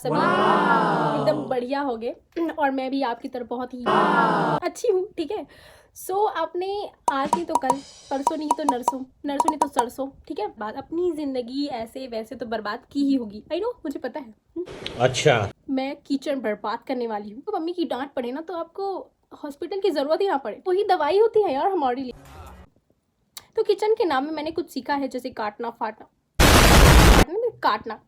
सभी एकदम बढ़िया हो गए और मैं भी आपकी तरह बहुत ही अच्छी हूँ, ठीक है। सो आपने आज नहीं तो कल, परसों नहीं तो नरसों, नरसों नहीं तो सरसों, ठीक है, बात अपनी ज़िंदगी ऐसे वैसे तो बर्बाद की ही होगी। आई नो, मुझे पता है। अच्छा, मैं किचन बर्बाद करने वाली हूँ। तो मम्मी की डांट पड़े ना तो आपको हॉस्पिटल की ज़रूरत ही ना पड़े, वही दवाई होती है यार हमारे लिए। तो किचन के नाम में मैंने कुछ सीखा है, जैसे काटना फाटना, काटना।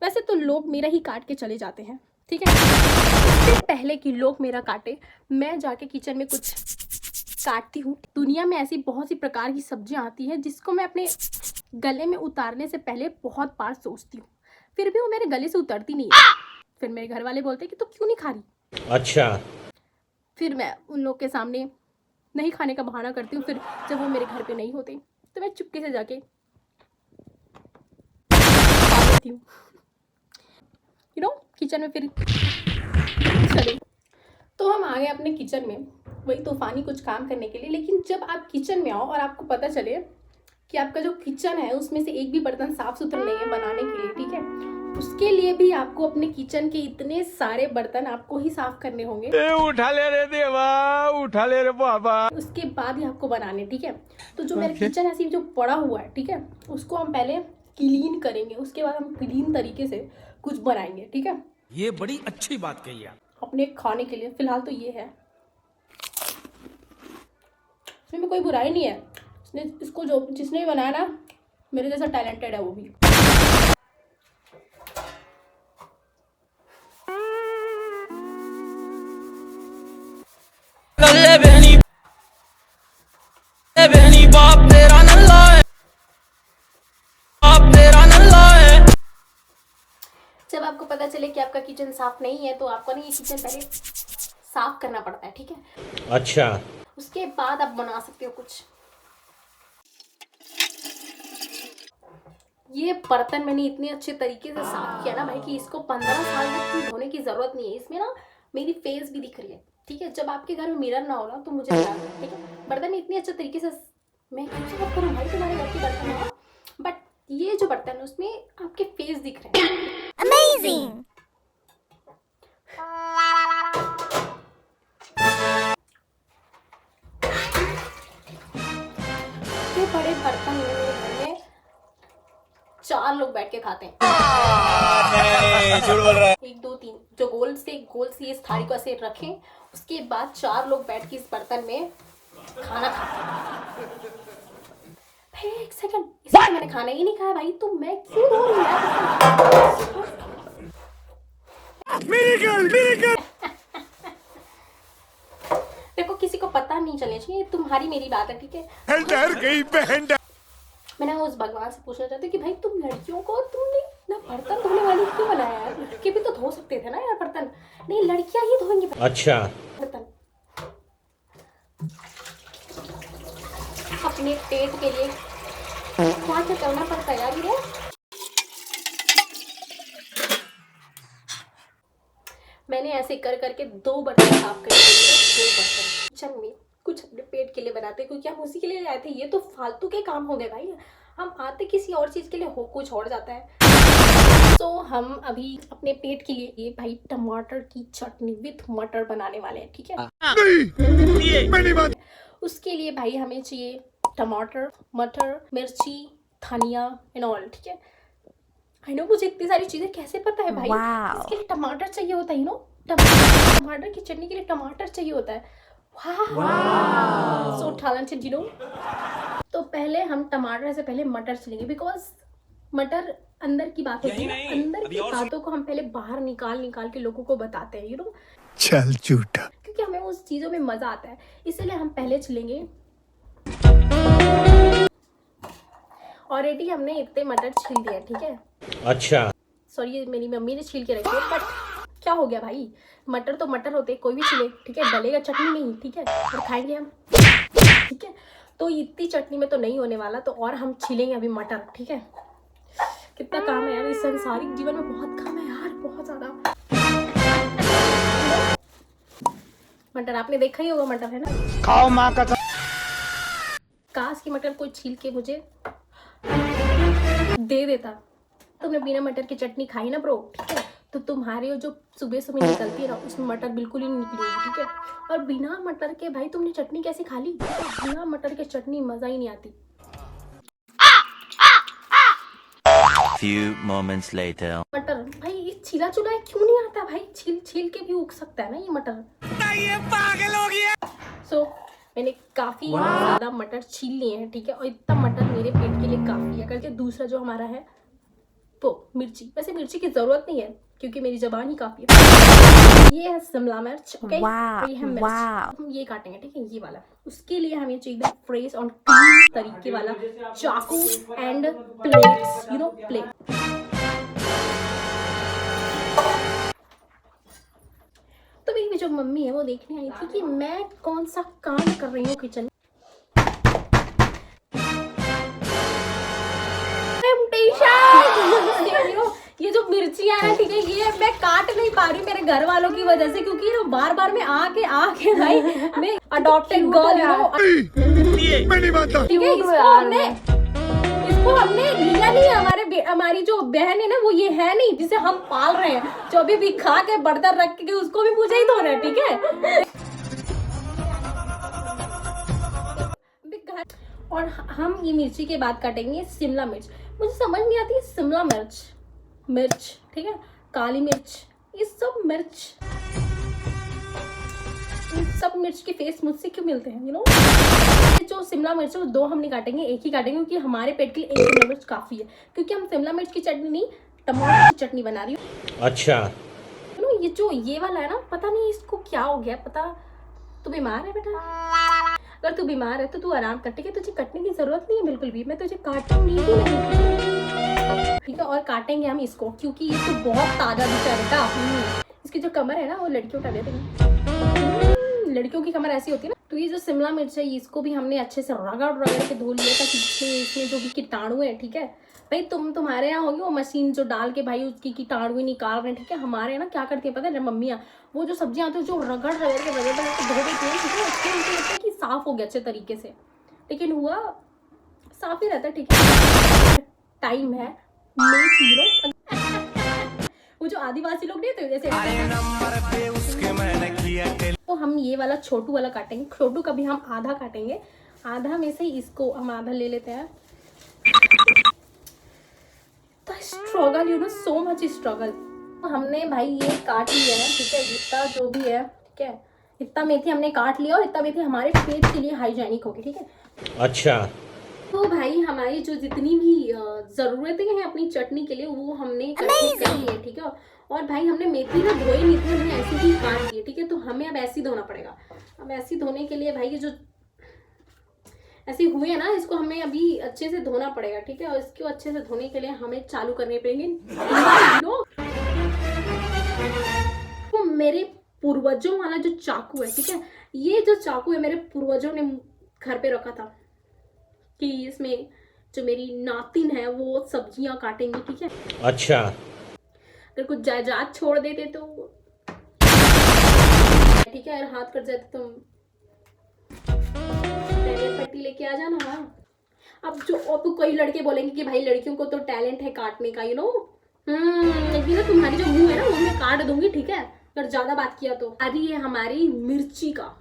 वैसे तो लोग मेरा ही काट के चले जाते हैं, ठीक है। इससे पहले कि लोग मेरा काटे, मैं जाके किचन में कुछ काटती हूँ। दुनिया में ऐसी बहुत सी प्रकार की सब्जियां आती हैं जिसको मैं अपने गले में उतारने से पहले बहुत बार सोचती हूँ, फिर भी वो मेरे गले से उतरती नहीं है। फिर मेरे घर वाले बोलते हैं कि तू क्यों नहीं खा रही। अच्छा, फिर मैं उन लोग के सामने नहीं खाने का बहाना करती हूँ। फिर जब वो मेरे घर पे नहीं होते तो मैं चुपके से जाके खा लेती हूँ, यू नो, किचन में। फिर चले तो हम आ गए अपने किचन में, वही तूफानी कुछ काम करने के लिए। लेकिन जब आप किचन में आओ और आपको पता चले कि आपका जो किचन है उसमें से एक भी बर्तन साफ सुथरा नहीं है बनाने के लिए, ठीक है, उसके लिए भी आपको अपने किचन के इतने सारे बर्तन आपको ही साफ करने होंगे। उठा ले रे देवा, उठा ले रे बाबा। उसके बाद ही आपको बनाने, ठीक है। तो जो मेरा किचन ऐसी जो पड़ा हुआ है, ठीक है, उसको हम पहले क्लीन करेंगे, उसके बाद हम क्लीन तरीके से कुछ बनाएंगे, ठीक है। ये बड़ी अच्छी बात कही आप। अपने खाने के लिए फिलहाल तो ये है, इसमें कोई बुराई नहीं है। इसको जो जिसने भी बनाया ना, मेरे जैसा टैलेंटेड है वो भी। बाप तेरा नल्ला है, बाप तेरा नल्ला है। जब आपको पता चले कि आपका किचन साफ नहीं है तो आपको ना ये किचन पहले साफ करना पड़ता है, ठीक है। अच्छा, उसके बाद आप बना सकते हो कुछ। ये बर्तन मैंने इतने अच्छे तरीके से साफ किया ना भाई कि इसको 15 साल तक धोने की जरूरत नहीं है। इसमें ना मेरी फेस भी दिख रही है, ठीक है। जब आपके घर में मिरर ना हो ना तो मुझे बता दो, ठीक है। बर्तन इतने अच्छे तरीके से, मैं कैसे बात करूँ भाई, तुम्हारे घर के बर्तन है, बट ये जो बर्तन है उसमें आपके फेस दिख रहे हैं। अमेजिंग। इतने बड़े बर्तन में मेरे घर में 4 लोग बैठ के खाते हैं। झूठ बोल रहा है। 1 2 3 जो गोल से इस थाली को ऐसे रखें, उसके बाद 4 लोग बैठ के इस बर्तन में खाना खाते हैं। भाई 1 सेकंड, इसमें मैंने खाना ही नहीं खाया भाई, तो मैं क्यों धो रही हूँ यार? देखो, किसी को पता नहीं चलना चाहिए, तुम्हारी मेरी बात है, ठीक है। डर गई बहन। मैं ना उस भगवान से पूछना चाहती हूँ कि भाई तुम लड़कियों को तुमने ना बर्तन धोने वाली क्यों बनाया यार? लड़के भी तो धो सकते थे ना यार बर्तन। नहीं, लड़कियां ही धोएंगी अच्छा, बर्तन। अपने पेट के लिए क्या क्या करना पड़ता है यार ये। मैंने ऐसे कर करके 2 बर्तन साफ कर दिए। 2 बर्तन किचन में कुछ अपने पेट के लिए बनाते हैं, क्योंकि हम उसी के लिए आए थे। ये तो फालतू के काम हो गए भाई, हम आते किसी और चीज के लिए हो, कुछ और जाता है। तो हम अभी अपने पेट के लिए ये भाई टमाटर की चटनी विथ मटर बनाने वाले हैं, ठीक है। नहीं, उसके लिए भाई हमें चाहिए टमाटर, मटर, मिर्ची, धनिया एंड ऑल, ठीक है। आई नो, मुझे इतनी सारी चीजें कैसे पता है भाई। इसके लिए टमाटर चाहिए होता है, यू नो, टमाटर की चटनी के लिए टमाटर चाहिए होता है। So talented, you know. तो पहले हम टमाटर से पहले मटर छिलेंगे, बिकॉज मटर अंदर की बात होती है, अंदर की बातों को हम पहले बाहर निकाल के लोगों को बताते हैं, यू नो। चल झूठा। क्योंकि हमें उस चीजों में मजा आता है, इसलिए हम पहले छिलेंगे। ऑलरेडी हमने इतने मटर छील दिए, ठीक है। अच्छा, सॉरी, मेरी मम्मी ने छील के रखे, बट क्या हो गया भाई, मटर तो मटर होते, कोई भी छिले, ठीक है। डलेगा चटनी में ही, ठीक है, और खाएंगे हम, ठीक है। तो इतनी चटनी में तो नहीं होने वाला, तो और हम छीलेंगे अभी मटर, ठीक है। कितना काम है यार, इस संसारिक जीवन में बहुत काम है यार, बहुत ज्यादा। मटर आपने देखा ही होगा, मटर है ना, खाओ माँ का। काश की मटर कोई छील के मुझे दे देता। तुमने बिना मटर की चटनी खाई ना ब्रो, ठीक है, तो तुम्हारे जो सुबह सुबह निकलती है ना उसमें मटर बिल्कुल ही नहीं निकली होगी, ठीक है। और बिना मटर के भाई तुमने चटनी कैसे खा ली? बिना मटर के चटनी मज़ा ही नहीं आती। Few moments later. मटर भाई ये छिला चुला क्यों नहीं आता भाई? छील छील के भी उग सकता है ना ये मटर। ये पागल हो गया। सो मैंने काफ़ी ज़्यादा मटर छील लिए हैं, ठीक है। और इतना मटर मेरे पेट के लिए काफ़ी है करके। दूसरा जो हमारा है वो मिर्ची। वैसे मिर्ची की ज़रूरत नहीं है क्योंकि मेरी ज़बान ही काफ़ी है। ये है शिमला मिर्च, ओके। ये है मिर्च, हम ये काटेंगे, ठीक है, ये वाला। उसके लिए हमें चाहिए एकदम फ्रेश और क्लीन तरीके वाला चाकू and plates, you know, plate. तो मेरी जो मम्मी है वो देखने आई थी कि मैं कौन सा काम कर रही हूँ किचन में। ये जो मिर्चियाँ है, ठीक है, ये मैं काट नहीं पा रही मेरे घर वालों की वजह से, क्योंकि ना बार बार मैं आके भाई मैं अडॉप्टेड गर्ल, यू नो, ठीक है। इसको हमने लिया नहीं। हमारी जो बहन है ना वो ये है नहीं जिसे हम पाल रहे हैं, जो अभी भी खा के बर्तन रख के उसको भी मुझे ही धोना है, ठीक है। और हम ये मिर्ची के बाद काटेंगे शिमला मिर्च। मुझे समझ नहीं आती शिमला मिर्च, ठीक है, काली मिर्च, ये सब मिर्च के फेस मुझसे क्यों मिलते हैं, यू नो। जो शिमला मिर्च है वो 2 हम नहीं काटेंगे, एक ही काटेंगे, क्योंकि हमारे पेट के लिए 1 शिमला मिर्च काफ़ी है। क्योंकि हम शिमला मिर्च की चटनी नहीं, टमाटर की चटनी बना रही हूँ। अच्छा, यू नो, ये जो ये वाला है ना, पता नहीं इसको क्या हो गया। पता, तू बीमार है बेटा? अगर तू बीमार है तो तू आराम कर, ठीक है। तुझे कटने की जरूरत नहीं है बिल्कुल भी, मैं तुझे काटूंगी ही नहीं, ठीक है। और काटेंगे हम इसको क्योंकि ये तो बहुत ताजा दिख रहा है बेटा। इसकी जो कमर है ना वो लड़कियों का लड़कियों की कमर ऐसी होती है ना। तो ये जो शिमला मिर्च है इसको भी हमने अच्छे से रगड़ के धो लिया था, इसमें जो भी कीटाणु है, ठीक है भाई। तुम्हारे यहाँ होगी वो मशीन जो डाल के भाई उसकी कीटाणु निकाल रहे हैं, ठीक है। हमारे यहाँ ना क्या करती है पता है मम्मियाँ, वो जो सब्जियाँ आती है जो रगड़ के धो देती है, ठीक है। उसके उनको लगता है कि साफ हो गया अच्छे तरीके से, लेकिन हुआ साफ ही रहता है, ठीक है। टाइम है वो जो आदिवासी लोग नहीं थे जैसे, तो हम ये वाला छोटू वाला काटेंगे। छोटू का भी हम आधा काटेंगे, आधा में से इसको हम आधा ले लेते हैं। Struggle, you know, so much struggle. हमने भाई ये काट लिया है, ठीक है, इतना जो भी है, ठीक है। इतना मेथी हमने काट लिया और इतना मेथी हमारे पेट के लिए हाइजेनिक होगी, ठीक है। अच्छा, तो भाई हमारी जो जितनी भी ज़रूरतें हैं अपनी चटनी के लिए वो हमने इकट्ठी कर ली है, ठीक है। और भाई हमने मेथी ना धोई नहीं थी, हमने ऐसे ही काट दी, ठीक है। तो हमें अब ऐसे ही धोना पड़ेगा। अब ऐसे धोने के लिए भाई ये जो ऐसे हुए है ना, इसको हमें अभी अच्छे से धोना पड़ेगा, ठीक है। और इसको अच्छे से धोने के लिए हमें चालू करने पड़ेंगे तो मेरे पूर्वजों वाला जो चाकू है, ठीक है, ये जो चाकू है मेरे पूर्वजों ने घर पे रखा था कि इसमें जो मेरी नातिन है वो सब्जियां काटेंगी, ठीक है। अच्छा, अगर कुछ जायदाद छोड़ देते तो ठीक है, अगर हाथ कट जाते तो पट्टी लेके आ जाना। हाँ, अब कोई लड़के बोलेंगे कि भाई लड़कियों को तो टैलेंट है काटने का, यू नो। लेकिन ना तुम्हारी जो मुंह है ना वो मैं काट दूंगी, ठीक है, अगर ज्यादा बात किया तो। अभी ये हमारी मिर्ची का,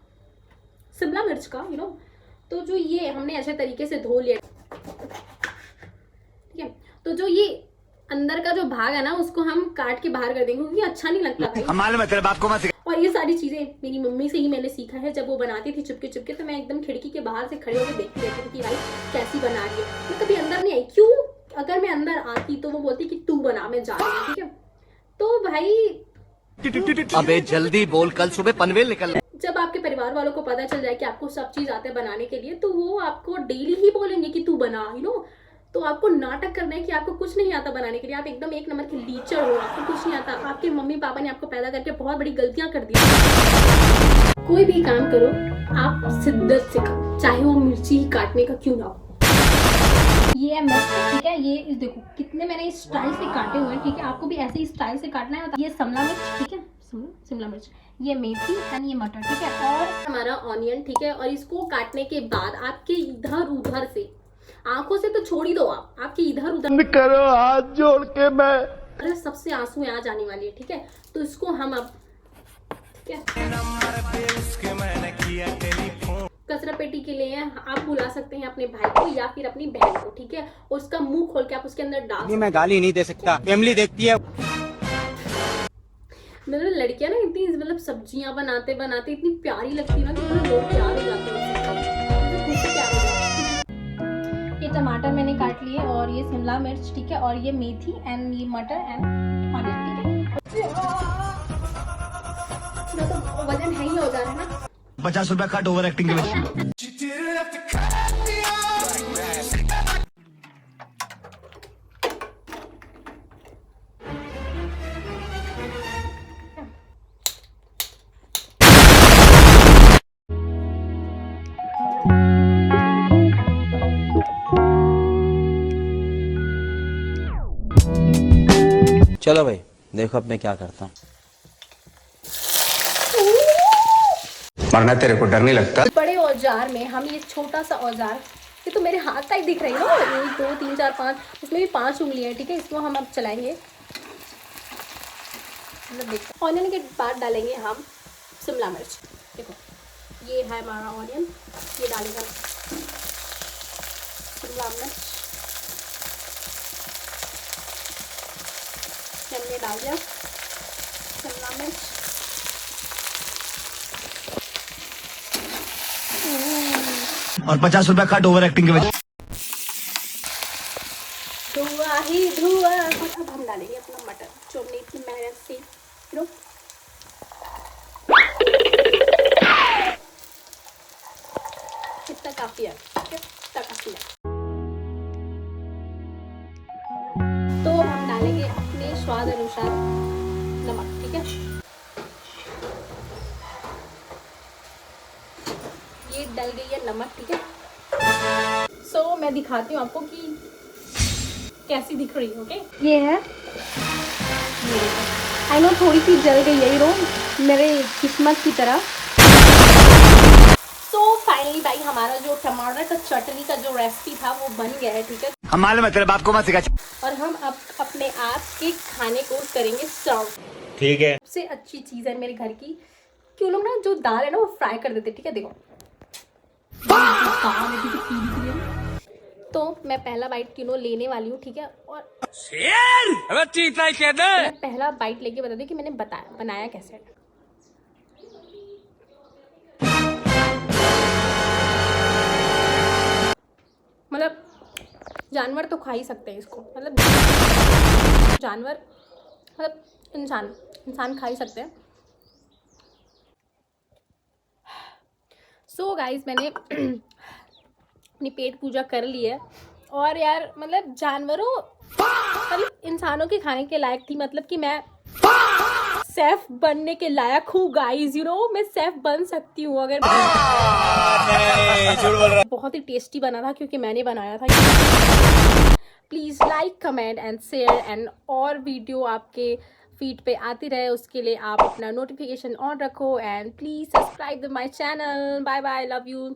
शिमला मिर्च का, यू नो। तो जो ये हमने अच्छे तरीके से धो लिया, ठीक है। तो जो ये अंदर का जो भाग है ना उसको हम काट के बाहर कर देंगे क्योंकि अच्छा नहीं लगता भाई। और ये सारी चीजें मेरी मम्मी से ही मैंने सीखा है। जब वो बनाती थी चुपके चुपके तो मैं एकदम खिड़की के बाहर से खड़े होकर देखती रहती थी कि भाई कैसी बना रही है। मैं कभी अंदर नहीं आई, क्यों? अगर मैं अंदर आती तो वो बोलती कि तू बना, मैं जा रही हूँ, ठीक है। तो भाई अबे जल्दी बोल, कल सुबह पनवेल निकल। जब आपके परिवार वालों को पता चल जाए कि आपको सब चीज आते हैं बनाने के लिए तो वो आपको डेली ही बोलेंगे कि तू बना, यू नो। तो आपको नाटक करना है कि आपको कुछ नहीं आता बनाने के लिए, आप एकदम 1 नंबर के लीचर हो, आपको कुछ नहीं आता। आपके मम्मी पापा ने आपको पैदा करके बहुत बड़ी गलतियां कर दी। कोई भी काम करो आप शिद्दत से करो, चाहे वो मिर्ची ही काटने का क्यों ना हो। ये है मिर्च, ठीक है। ये देखो कितने मैंने इस स्टाइल से काटे हुए हैं, ठीक है। आपको भी ऐसे ही स्टाइल से काटना है। ये शिमला मिर्च, ठीक है, शिमला मिर्च, ये मेथी एंड ये मटर, ठीक है। और हमारा ऑनियन, ठीक है। और इसको काटने के बाद आपके इधर उधर से, आंखों से तो छोड़ ही दो, आप आपके इधर उधर करो हाथ जोड़ के मैं अरे सबसे आंसू यहाँ जाने वाली है, ठीक है। तो इसको हम अब, ठीक है, कचरा पेटी के लिए आप बुला सकते हैं अपने भाई को या फिर अपनी बहन को, ठीक है। और उसका मुंह खोल के आप उसके अंदर डाल सकते हैं। मैं गाली नहीं दे सकता, फैमिली देखती है। मतलब लड़कियां ना इतनी मतलब सब्जियां बनाते बनाते इतनी प्यारी लगती है ना कि मतलब लोग प्यार हो जाते हैं उनसे। ये टमाटर मैंने काट लिए और ये शिमला मिर्च, ठीक है, और ये मेथी एंड ये मटर एंड ऑनियन, ठीक है। तो वजन है ही हो जा रहा है ना। 50 रुपया कट ओवर एक्टिंग के लिए। चलो भाई देखो अब मैं क्या करता हूँ। मरना तेरे को डर नहीं लगता? बड़े औजार में हम ये छोटा सा औजार, ये तो मेरे हाथ का ही दिख रही है ना, 1 2 3 4 5, इसमें भी 5 उंगलियां हैं, ठीक है। इसको हम अब चलाएंगे, मतलब देखो। ऑनियन के बाद डालेंगे हम शिमला मिर्च। देखो ये है हमारा ऑनियन, ये डालेंगे शिमला मिर्च, हमने डाल दिया शिमला मिर्च। और 50 रुपया कट ओवर एक्टिंग के वजह। धुआं ही धुआं। अब हम डालेंगे अपना मटर जो हमने इतनी मेहनत से, यू नो, इतना काफी है, ठीक है, इतना काफी है। तो हम डालेंगे अपने स्वाद अनुसार नमक, ठीक है। ये डल गई है नमक, ठीक है। सो मैं दिखाती हूँ आपको कि कैसी दिख रही है, ओके। ये है, आई नो थोड़ी सी जल गई है, यू नो, मेरे किस्मत की तरह। तो फाइनली भाई हमारा जो टमाटर का चटनी का जो रेसिपी था वो बन गया है, ठीक है। हम मालूम है तेरे बाप को मत सिखा। और हम अब अपने आज के खाने को करेंगे सर्व। ठीक है। सबसे अच्छी चीज़ है मेरे घर की कि वो लोग ना जो दाल है ना वो फ्राई कर देते, ठीक है। देखो तो मैं पहला बाइट लेने वाली हूँ, ठीक है। और मैं पहला बाइट लेके बता दूँ कि मैंने बनाया कैसे है। मतलब जानवर तो खा ही सकते हैं इसको, मतलब जानवर मतलब इंसान खा ही सकते हैं। सो गाइस मैंने अपनी पेट पूजा कर ली है। और यार मतलब जानवरों मतलब इंसानों के खाने के लायक थी, मतलब कि मैं शेफ बनने के लायक हूँ गाइस, यू नो, मैं शेफ बन सकती हूँ अगर बहुत ही टेस्टी बना था क्योंकि मैंने बनाया था। Please like comment and share and और वीडियो आपके फीड पे आती रहे उसके लिए आप अपना नोटिफिकेशन ऑन रखो and please subscribe my channel. Bye bye, love you.